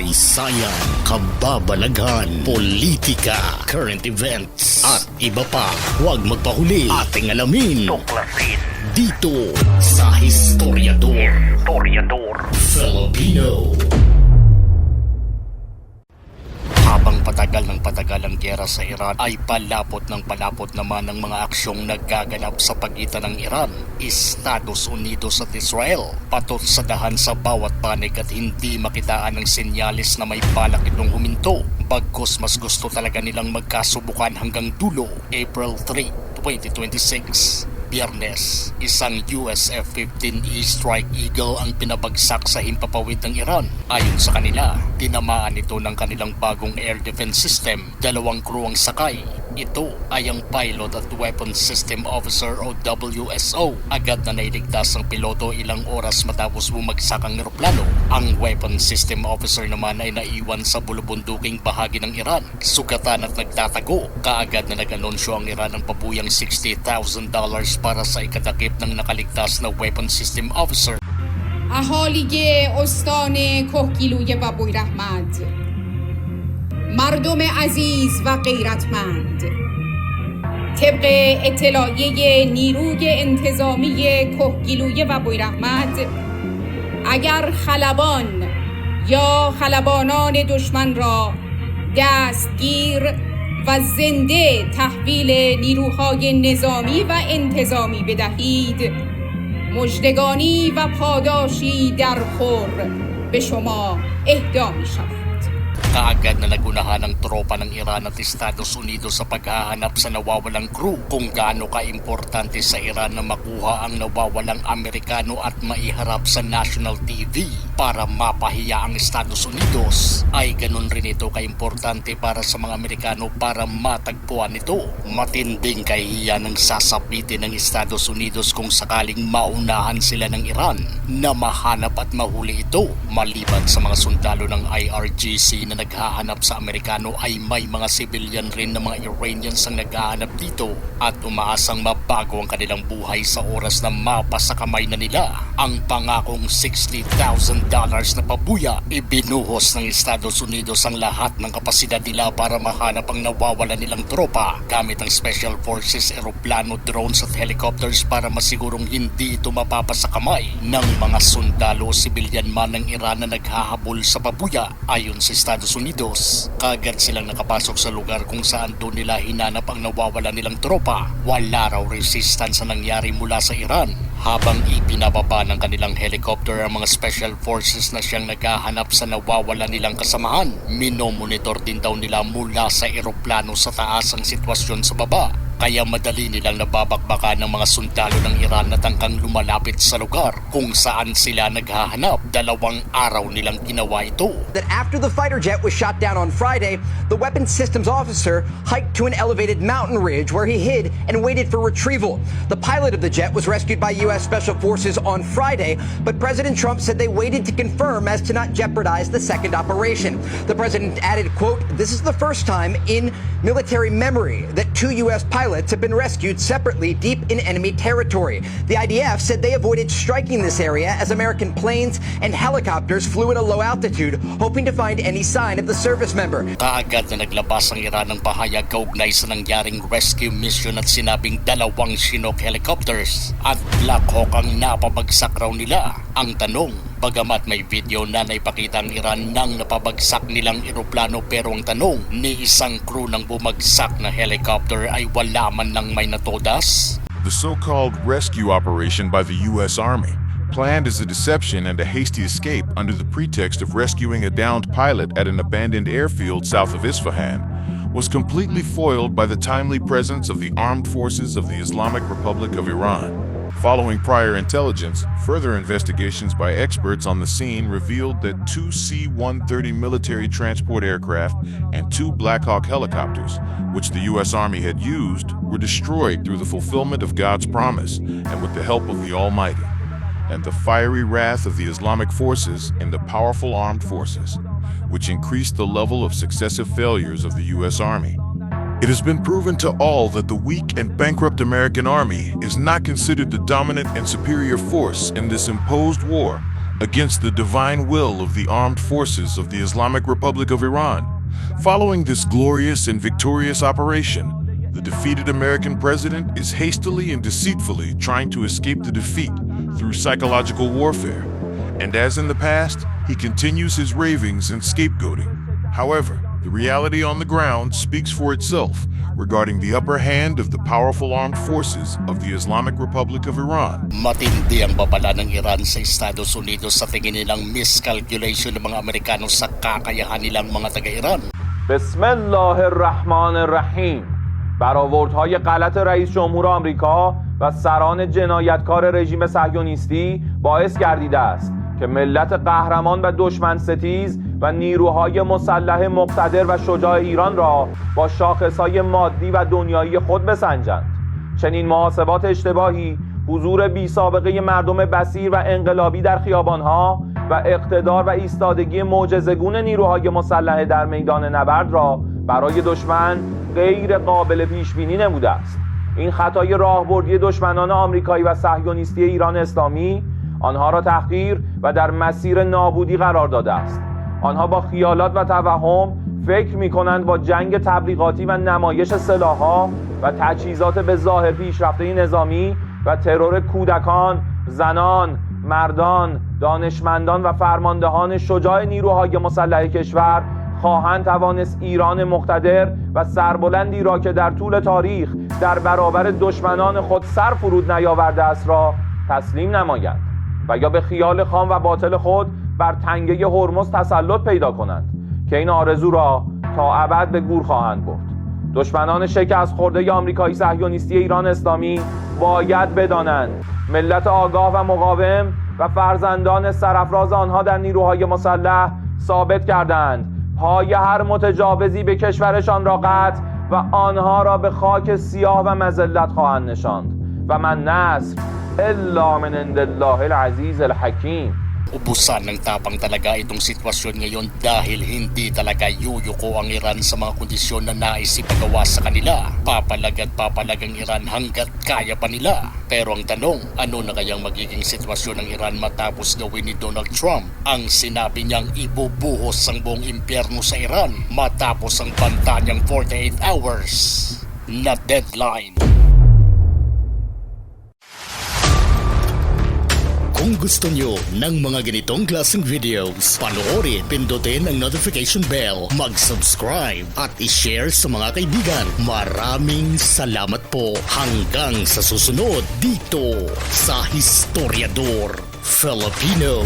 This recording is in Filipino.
kasaysayan, kababalaghan, politika, current events, at iba pa. Huwag magpahuli, ating alamin, tuklasin dito sa Historiador. Filipino. Habang patagal ang giyera sa Iran ay palapot naman ang mga aksyong naggaganap sa pagitan ng Iran, Estados Unidos at Israel. Patot sa dahan sa bawat panig at hindi makitaan ng senyales na may balak itong huminto. Bagkus mas gusto talaga nilang magkasubukan hanggang dulo. April 3, 2026. Biyernes, isang US F-15E Strike Eagle ang pinabagsak sa himpapawid ng Iran. Ayon sa kanila, tinamaan ito ng kanilang bagong air defense system. 2 crew ang sakay. Ito ay ang Pilot at Weapons System Officer o WSO. Agad na nailigtas ang piloto ilang oras matapos bumagsak ang eroplano. Ang Weapons System Officer naman ay naiwan sa bulubunduking bahagi ng Iran. Sugatan at nagtatago. Kaagad na nag-anunsyo ang Iran ng pabuyang $60,000 para sa ikadakip ng nakaligtas na Weapons System Officer. اهالی استان کهگیلوی و بویراحمد، مردم عزیز و غیرتمند، طبق اطلاعیه نیروی انتظامی کهگیلوی و بویراحمد، اگر خلبان یا خلبانان دشمن را دستگیر و زنده تحویل نیروهای نظامی و انتظامی بدهید، مژدگانی و پاداشی در خور به شما اهدا می شود. Kaagad na nagunahan ng tropa ng Iran at Estados Unidos sa paghahanap sa nawawalang crew. Kung gaano ka-importante sa Iran na makuha ang nawawalang Amerikano at maiharap sa national TV para mapahiya ang Estados Unidos, ay ganun rin ito ka-importante para sa mga Amerikano para matagpuan ito. Matinding kahihiyan ng sasapitin ng Estados Unidos kung sakaling maunahan sila ng Iran na mahanap at mahuli ito. Maliban sa mga sundalo ng IRGC na naghahanap sa Amerikano, ay may mga civilian rin na mga Iranians ang naghahanap dito at umaasang mabago ang kanilang buhay sa oras na mapasa kamay na nila ang pangakong $60,000 na pabuya. Ibinuhos ng Estados Unidos ang lahat ng kapasidad nila para mahanap ang nawawala nilang tropa gamit ang Special Forces, eroplano, drones at helicopters para masigurong hindi ito mapapasa kamay ng mga sundalo o civilian man ng Iran na naghahabol sa pabuya. Ayon sa Estados Unidos, kagad silang nakapasok sa lugar kung saan doon nila hinanap ang nawawala nilang tropa. Wala raw resistance na nangyari mula sa Iran. Habang ipinababa ng kanilang helicopter ang mga special forces na siyang naghahanap sa nawawala nilang kasamahan, minomonitor din daw nila mula sa eroplano sa taas ang sitwasyon sa baba. Kaya madali nilang nababakbakan ng mga sundalo ng Iran na tangkang lumalapit sa lugar kung saan sila naghahanap. 2 araw nilang ginawa ito. That after the fighter jet was shot down on Friday, the weapons systems officer hiked to an elevated mountain ridge where he hid and waited for retrieval. The pilot of the jet was rescued by U.S. Special Forces on Friday, but President Trump said they waited to confirm as to not jeopardize the second operation. The president added, quote, "This is the first time in military memory that 2 U.S. pilots have been rescued separately deep in enemy territory. The IDF said they avoided striking this area as American planes and helicopters flew at a low altitude, hoping to find any sign of the service member." Kaagad na naglabas ang Iran ng pahayag kaugnay sa nangyaring rescue mission at sinabing 2 Chinook helicopters at Black Hawk ang napabagsak raw nila. Ang tanong, bagamat may video na naipakita ang Iran ng napabagsak nilang eroplano, pero ang tanong, ni isang crew ng bumagsak na helicopter ay wala man lang may natodas? The so-called rescue operation by the U.S. Army, planned as a deception and a hasty escape under the pretext of rescuing a downed pilot at an abandoned airfield south of Isfahan, was completely foiled by the timely presence of the armed forces of the Islamic Republic of Iran. Following prior intelligence, further investigations by experts on the scene revealed that 2 C-130 military transport aircraft and 2 Black Hawk helicopters, which the U.S. Army had used, were destroyed through the fulfillment of God's promise and with the help of the Almighty, and the fiery wrath of the Islamic forces and the powerful armed forces, which increased the level of successive failures of the U.S. Army. It has been proven to all that the weak and bankrupt American army is not considered the dominant and superior force in this imposed war, against the divine will of the armed forces of the Islamic Republic of Iran. Following this glorious and victorious operation, the defeated American president is hastily and deceitfully trying to escape the defeat through psychological warfare. And as in the past, he continues his ravings and scapegoating. However, the reality on the ground speaks for itself regarding the upper hand of the powerful armed forces of the Islamic Republic of Iran. Matindi ang babala ng Iran sa Estados Unidos sa tingin nilang miscalculation ng mga Amerikano sa kakayahan nilang mga taga-Iran. Bismillahirrahmanirrahim. برآوردهای غلط رئیس جمهور آمریکا و سران جنایتکار رژیم صهیونیستی باعث گردیده است که ملت قهرمان و دشمن ستیز و نیروهای مسلح مقتدر و شجاع ایران را با شاخصهای مادی و دنیایی خود بسنجند. چنین محاسبات اشتباهی حضور بی سابقه مردم بصیر و انقلابی در خیابانها و اقتدار و ایستادگی معجزه‌گون نیروهای مسلح در میدان نبرد را برای دشمن غیر قابل پیش بینی نموده است. این خطای راهبردی دشمنان آمریکایی و صهیونیستی ایران اسلامی آنها را تحقیر و در مسیر نابودی قرار داده است. آنها با خیالات و توهم فکر می‌کنند با جنگ تبلیغاتی و نمایش سلاح‌ها و تجهیزات به ظاهر پیشرفته نظامی و ترور کودکان، زنان، مردان، دانشمندان و فرماندهان شجاع نیروهای مسلح کشور خواهند توانست ایران مقتدر و سربلندی را که در طول تاریخ در برابر دشمنان خود سر فرود نیاورده است را تسلیم نمایند و یا به خیال خام و باطل خود بر تنگه هرمز تسلط پیدا کنند که این آرزو را تا ابد به گور خواهند برد. دشمنان شکست خورده آمریکایی صهیونیستی ایران اسلامی باید بدانند ملت آگاه و مقاوم و فرزندان سرافراز آنها در نیروهای مسلح ثابت کردند پای هر متجاوزی به کشورشان را قطع و آنها را به خاک سیاه و مذلت خواهند نشاند و من نصر الا من عند الله العزیز الحکیم. Ubusan ng tapang talaga itong sitwasyon ngayon dahil hindi talaga yuyuko ang Iran sa mga kondisyon na nais ipagawa sa kanila. Papalag at papalag ang Iran hanggat kaya pa nila. Pero ang tanong, ano na kayang magiging sitwasyon ng Iran matapos gawin ni Donald Trump ang sinabi niyang ibubuhos ang buong impyerno sa Iran matapos ang banta niyang 48 hours na deadline? Kung gusto nyo ng mga ganitong klaseng videos, panoorin, pindutin ang notification bell, mag-subscribe at i-share sa mga kaibigan. Maraming salamat po hanggang sa susunod dito sa Historiador Filipino.